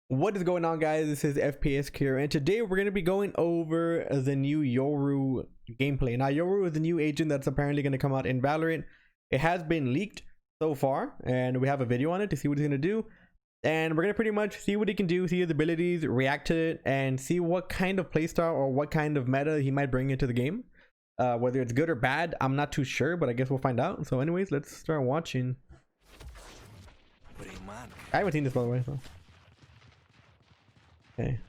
What is going on, guys? This is FPS here, and today we're going to be going over the new Yoru gameplay. Now, Yoru is the new agent that's apparently going to come out in Valorant. It has been leaked so far, and we have a video on it to see what he's going to do. And we're going to pretty much see what he can do, see his abilities, react to it, and see what kind of playstyle or what kind of meta he might bring into the game. Whether it's good or bad, I'm not too sure, but I guess we'll find out. So anyways, let's start watching. I haven't seen this, by the way, so. Okay.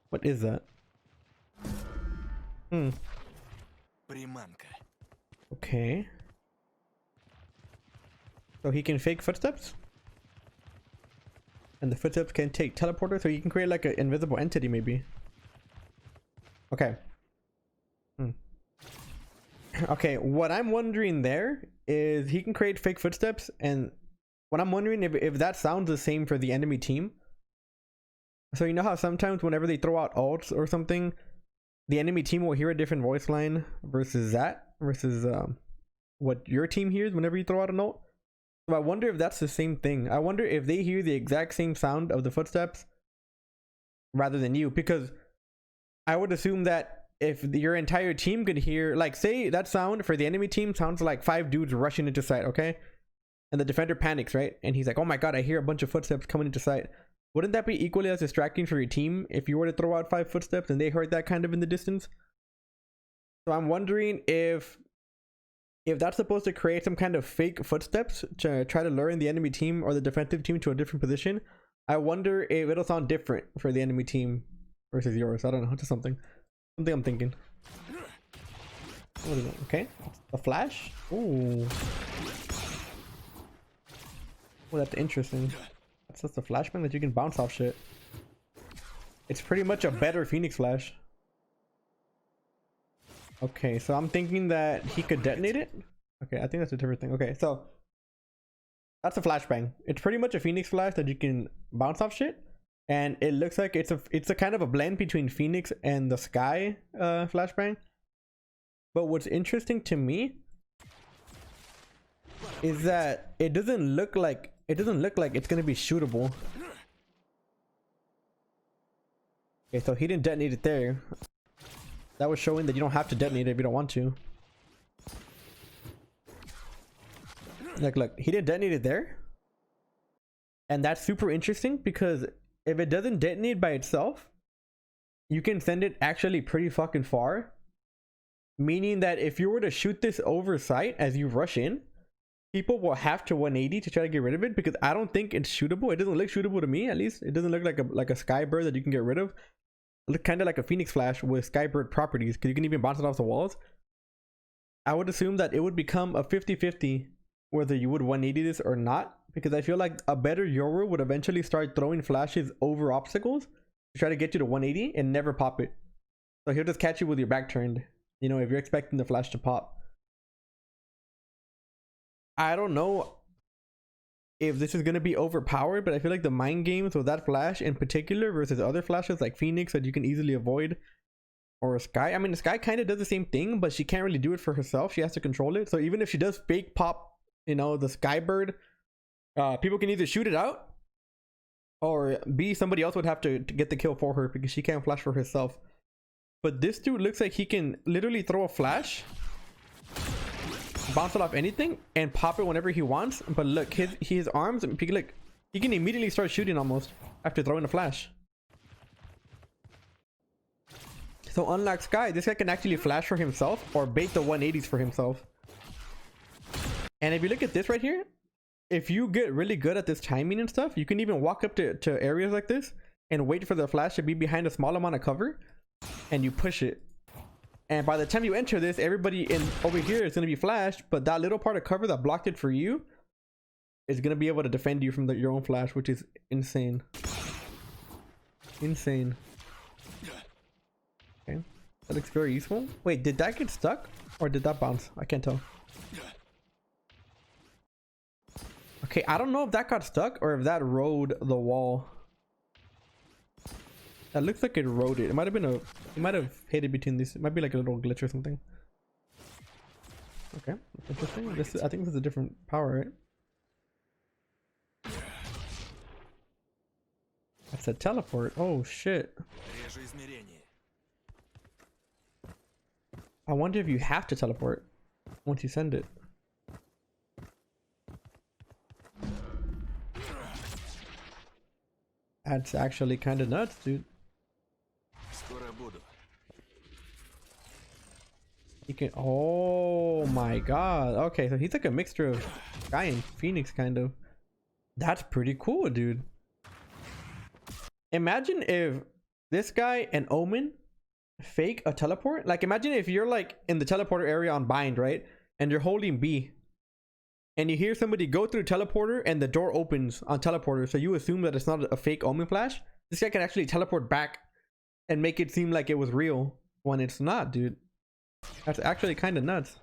What is that? Okay. So he can fake footsteps? And the footsteps can take teleporter, so you can create like an invisible entity maybe. Okay. Okay, what I'm wondering there is he can create fake footsteps, and what I'm wondering if that sounds the same for the enemy team. So you know how sometimes whenever they throw out ults or something, the enemy team will hear a different voice line versus what your team hears whenever you throw out an ult? So I wonder if that's the same thing. I wonder if they hear the exact same sound of the footsteps rather than you, because I would assume that if your entire team could hear, like, say that sound for the enemy team sounds like 5 dudes rushing into sight, okay? And the defender panics, right? And he's like, oh my god, I hear a bunch of footsteps coming into sight. Wouldn't that be equally as distracting for your team if you were to throw out 5 footsteps and they heard that kind of in the distance? So I'm wondering if that's supposed to create some kind of fake footsteps to try to lure in the enemy team or the defensive team to a different position. I wonder if it'll sound different for the enemy team versus yours. I don't know, just something I'm thinking. What is it? Okay, a flash. Ooh. Well, that's interesting. That's just a flashbang that you can bounce off shit. It's pretty much a better Phoenix flash. Okay, so I'm thinking that he could detonate it. Okay, I think that's a different thing. Okay, so that's a flashbang. It's pretty much a Phoenix flash that you can bounce off shit, and it looks like it's a kind of a blend between Phoenix and the Sky flashbang. But what's interesting to me is that it doesn't look like it's gonna be shootable. Okay, so he didn't detonate it there. That was showing that you don't have to detonate it if you don't want to. Like, look, he didn't detonate it there. And that's super interesting because if it doesn't detonate by itself, you can send it actually pretty fucking far. Meaning that if you were to shoot this over sight as you rush in, people will have to 180 to try to get rid of it, because I don't think it's shootable. It doesn't look shootable to me, at least. It doesn't look like a Skybird that you can get rid of. It looks kind of like a Phoenix flash with Skybird properties, because you can even bounce it off the walls. I would assume that it would become a 50-50 whether you would 180 this or not, because I feel like a better Yoru would eventually start throwing flashes over obstacles to try to get you to 180 and never pop it. So he'll just catch you with your back turned, you know, if you're expecting the flash to pop. I don't know if this is going to be overpowered, but I feel like the mind games with that flash in particular versus other flashes like Phoenix that you can easily avoid, or Sky. I mean, Sky kind of does the same thing, but she can't really do it for herself. She has to control it. So even if she does fake pop, you know, the Skybird, people can either shoot it out, or B, somebody else would have to get the kill for her because she can't flash for herself. But this dude looks like he can literally throw a flash, bounce it off anything, and pop it whenever he wants. But look, his arms, look, he can immediately start shooting almost after throwing a flash. So unlike Sky, this guy can actually flash for himself or bait the 180s for himself. And if you look at this right here, if you get really good at this timing and stuff, you can even walk up to areas like this and wait for the flash to be behind a small amount of cover, and you push it. And by the time you enter this, everybody over here is going to be flashed, but that little part of cover that blocked it for you is going to be able to defend you from your own flash, which is insane. Insane. Okay, that looks very useful. Wait, did that get stuck or did that bounce? I can't tell. Okay, I don't know if that got stuck or if that rode the wall. That looks like it rode it. It might have been it might have hit it between these. It might be like a little glitch or something. Okay, that's interesting. I think this is a different power, right? That's a teleport. Oh shit. I wonder if you have to teleport once you send it. That's actually kind of nuts, dude. He can. Oh my god. Okay, so he's like a mixture of Guy and Phoenix, kind of. That's pretty cool, dude. Imagine if this guy and Omen fake a teleport. Like, imagine if you're like in the teleporter area on Bind, right? And you're holding B. And you hear somebody go through teleporter and the door opens on teleporter. So you assume that it's not a fake Omen flash. This guy can actually teleport back and make it seem like it was real when it's not, dude. That's actually kind of nuts.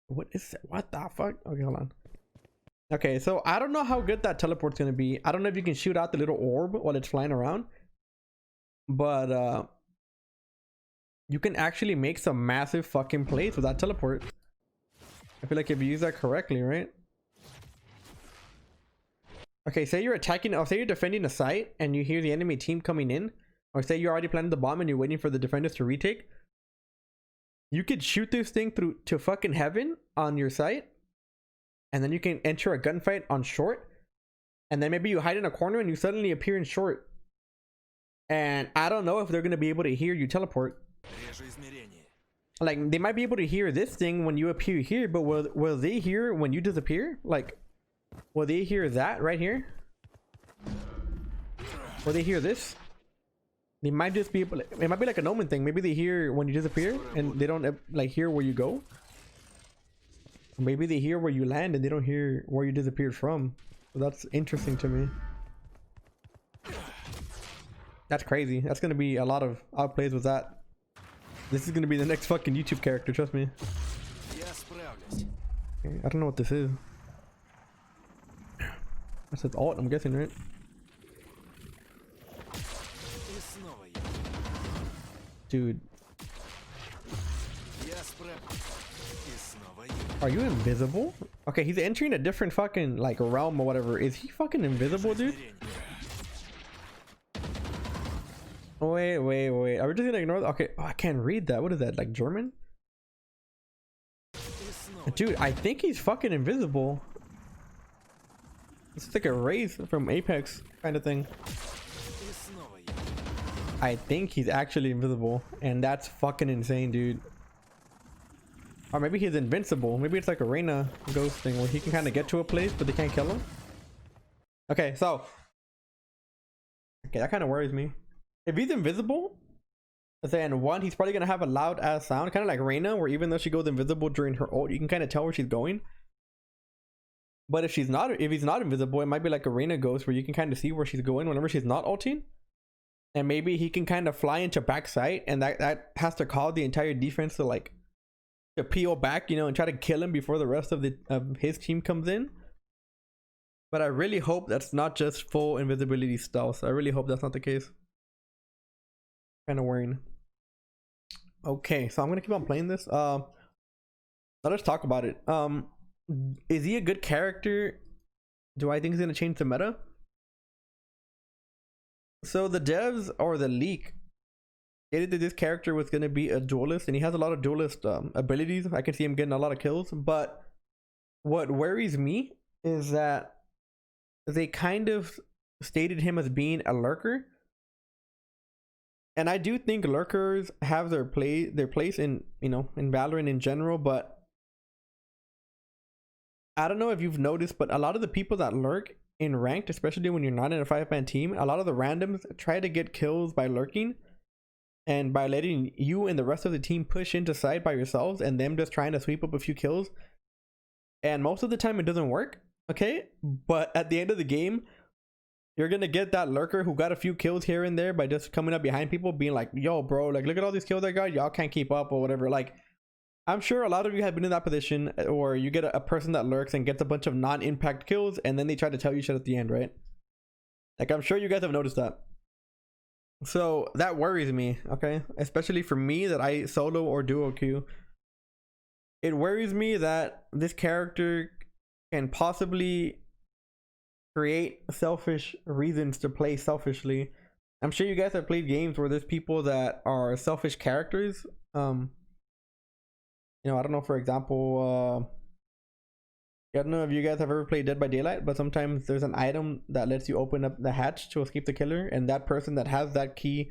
What is that? What the fuck? Okay, hold on. Okay, so I don't know how good that teleport's gonna be. I don't know if you can shoot out the little orb while it's flying around, but you can actually make some massive fucking plays with that teleport. I feel like if you use that correctly, right? Okay, say you're attacking, or say you're defending a site and you hear the enemy team coming in, or say you already planted the bomb and you're waiting for the defenders to retake. You could shoot this thing through to fucking heaven on your site, and then you can enter a gunfight on short, and then maybe you hide in a corner and you suddenly appear in short. And I don't know if they're gonna be able to hear you teleport. Like, they might be able to hear this thing when you appear here, but will they hear when you disappear? Like, will they hear that right here? Will they hear this? They might just be able, it might be like an Omen thing. Maybe they hear when you disappear and they don't like hear where you go. Maybe they hear where you land and they don't hear where you disappeared from. So that's interesting to me. That's crazy. That's gonna be a lot of outplays with that. This is gonna be the next fucking YouTube character, trust me. Okay, I don't know what this is. That's its alt, I'm guessing, right? Dude. Are you invisible? Okay, he's entering a different fucking like realm or whatever. Is he fucking invisible, dude? Wait. Are we just gonna ignore that? Okay, oh, I can't read that. What is that? Like German? Dude, I think he's fucking invisible. It's like a race from Apex kind of thing. I think he's actually invisible, and that's fucking insane, dude. Or maybe he's invincible. Maybe it's like a Reyna ghost thing where he can kind of get to a place but they can't kill him. Okay, so that kind of worries me. If he's invisible, then one, he's probably gonna have a loud ass sound, kind of like Reyna, where even though she goes invisible during her ult, you can kind of tell where she's going. But if he's not invisible, it might be like a Reyna ghost where you can kind of see where she's going whenever she's not ulting. And maybe he can kind of fly into backside, and that has to cause the entire defense to like to peel back, you know, and try to kill him before the rest of his team comes in. But I really hope that's not just full invisibility stealth. I really hope that's not the case. Kind of worrying. Okay, so I'm gonna keep on playing this. Let us talk about it. Is he a good character? Do I think he's gonna change the meta? So the devs or the leak stated that this character was going to be a duelist, and he has a lot of duelist abilities. I can see him getting a lot of kills, but what worries me is that they kind of stated him as being a lurker, and I do think lurkers have their place in, you know, in Valorant in general. But I don't know if you've noticed, but a lot of the people that lurk in ranked, especially when you're not in a 5-man team, a lot of the randoms try to get kills by lurking and by letting you and the rest of the team push into side by yourselves, and them just trying to sweep up a few kills. And most of the time it doesn't work, okay? But at the end of the game, you're gonna get that lurker who got a few kills here and there by just coming up behind people being like, yo bro, like look at all these kills I got, y'all can't keep up or whatever. Like, I'm sure a lot of you have been in that position, or you get a person that lurks and gets a bunch of non-impact kills, and then they try to tell you shit at the end, right? Like, I'm sure you guys have noticed that. So that worries me, okay? Especially for me that I solo or duo queue. It worries me that this character can possibly create selfish reasons to play selfishly. I'm sure you guys have played games where there's people that are selfish characters. I don't know, for example, I don't know if you guys have ever played Dead by Daylight, but sometimes there's an item that lets you open up the hatch to escape the killer, and that person that has that key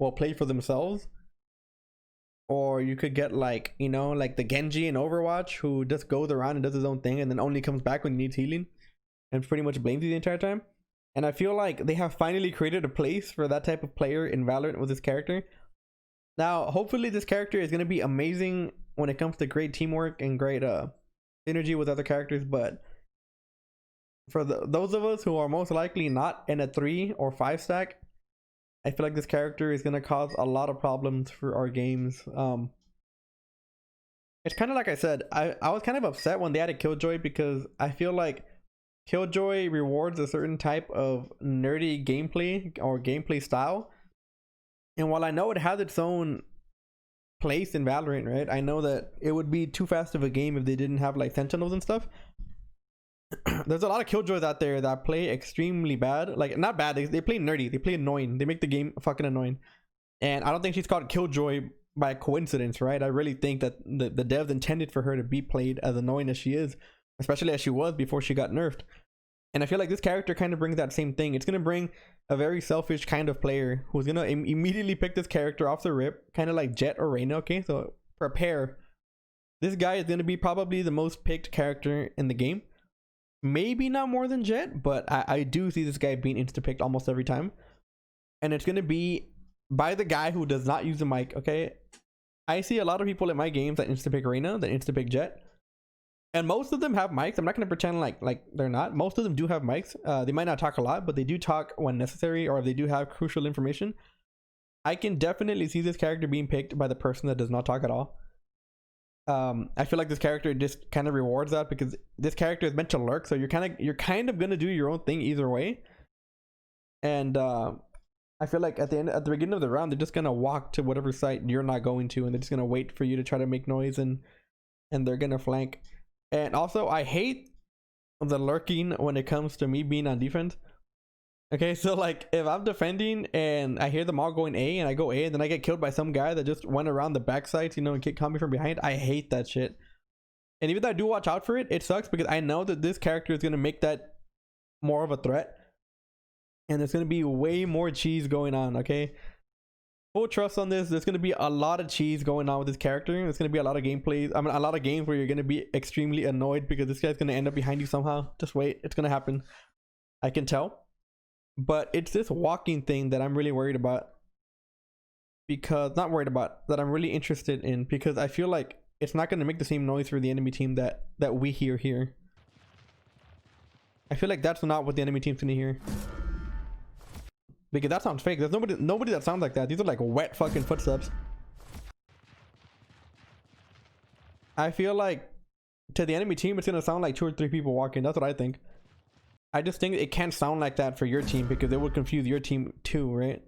will play for themselves. Or you could get like, like the Genji in Overwatch, who just goes around and does his own thing and then only comes back when he needs healing and pretty much blames you the entire time. And I feel like they have finally created a place for that type of player in Valorant with this character. Now, hopefully this character is going to be amazing when it comes to great teamwork and great synergy with other characters, but for those of us who are most likely not in a 3 or 5 stack, I feel like this character is going to cause a lot of problems for our games. It's kind of like I said, I was kind of upset when they added Killjoy, because I feel like Killjoy rewards a certain type of nerdy gameplay or gameplay style. And while I know it has its own place in Valorant, right? I know that it would be too fast of a game if they didn't have like sentinels and stuff. There's a lot of Killjoys out there that play extremely bad. Like, not bad, they play nerdy, they play annoying, they make the game fucking annoying. And I don't think she's called Killjoy by coincidence, right? I really think that the devs intended for her to be played as annoying as she is, especially as she was before she got nerfed. And I feel like this character kind of brings that same thing. It's going to bring a very selfish kind of player who's going to immediately pick this character off the rip, kind of like Jett or Reyna, okay? So prepare. This guy is going to be probably the most picked character in the game. Maybe not more than Jett, but I do see this guy being insta-picked almost every time. And it's going to be by the guy who does not use the mic, okay? I see a lot of people in my games that insta-pick Reyna, that insta-pick Jett. And most of them have mics. I'm not going to pretend like they're not. Most of them do have mics. They might not talk a lot, but they do talk when necessary, or if they do have crucial information. I can definitely see this character being picked by the person that does not talk at all. I feel like this character just kind of rewards that, because this character is meant to lurk, so you're kind of gonna do your own thing either way. And I feel like at the beginning of the round, they're just gonna walk to whatever site you're not going to, and they're just gonna wait for you to try to make noise, and they're gonna flank. And also, I hate the lurking when it comes to me being on defense. Okay, so like if I'm defending and I hear them all going A and I go A and then I get killed by some guy that just went around the back sides, and caught me from behind, I hate that shit. And even though I do watch out for it, it sucks, because I know that this character is going to make that more of a threat. And there's going to be way more cheese going on, okay? Full trust on this. There's going to be a lot of cheese going on with this character. There's going to be a lot of gameplays. I mean, a lot of games where you're going to be extremely annoyed because this guy's going to end up behind you somehow. Just wait. It's going to happen. I can tell. But it's this walking thing that I'm really worried about. Because, not worried about, that I'm really interested in. Because I feel like it's not going to make the same noise for the enemy team that we hear here. I feel like that's not what the enemy team's going to hear. Because that sounds fake. There's nobody that sounds like that. These are like wet fucking footsteps. I feel like to the enemy team, it's gonna sound like 2 or 3 people walking. That's what I think. I just think it can't sound like that for your team, because it would confuse your team too, right?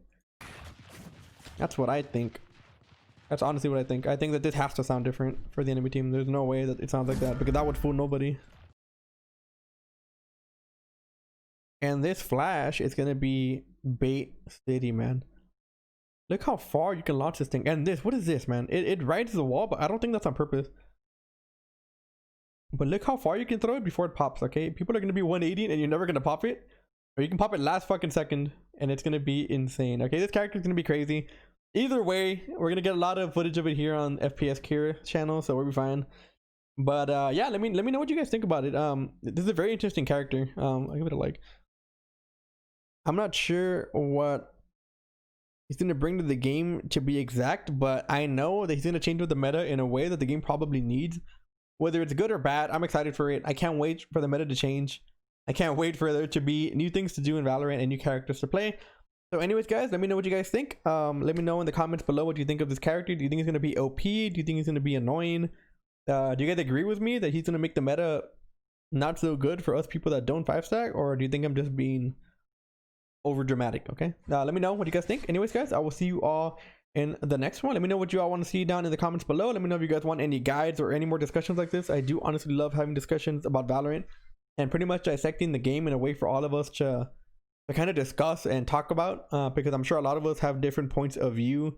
That's what I think. That's honestly what I think. I think that this has to sound different for the enemy team. There's no way that it sounds like that, because that would fool nobody. And this flash is gonna be bait city, man. Look how far you can launch this thing. And this, what is this, man? It rides the wall, but I don't think that's on purpose. But look how far you can throw it before it pops, okay? People are gonna be 180 and you're never gonna pop it. Or you can pop it last fucking second and it's gonna be insane. Okay, this character is gonna be crazy. Either way, we're gonna get a lot of footage of it here on FPS Kira channel, so we'll be fine. But yeah, let me know what you guys think about it. This is a very interesting character. I'll give it a like. I'm not sure what he's going to bring to the game to be exact, but I know that he's going to change with the meta in a way that the game probably needs. Whether it's good or bad, I'm excited for it. I can't wait for the meta to change. I can't wait for there to be new things to do in Valorant and new characters to play. So anyways, guys, let me know what you guys think. Let me know in the comments below what you think of this character. Do you think he's going to be OP? Do you think he's going to be annoying? Do you guys agree with me that he's going to make the meta not so good for us people that don't 5-stack? Or do you think I'm just being over dramatic? Okay, let me know what you guys think. Anyways, guys, I will see you all in the next one. Let me know what you all want to see down in the comments below. Let me know if you guys want any guides or any more discussions like this. I do honestly love having discussions about Valorant. and pretty much dissecting the game in a way for all of us to kind of discuss and talk about, because I'm sure a lot of us have different points of view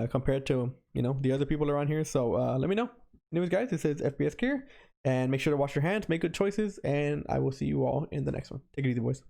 compared to, you know, the other people around here. So let me know. Anyways, guys, this is FPS Care, and make sure to wash your hands, make good choices, and I will see you all in the next one. Take it easy, boys.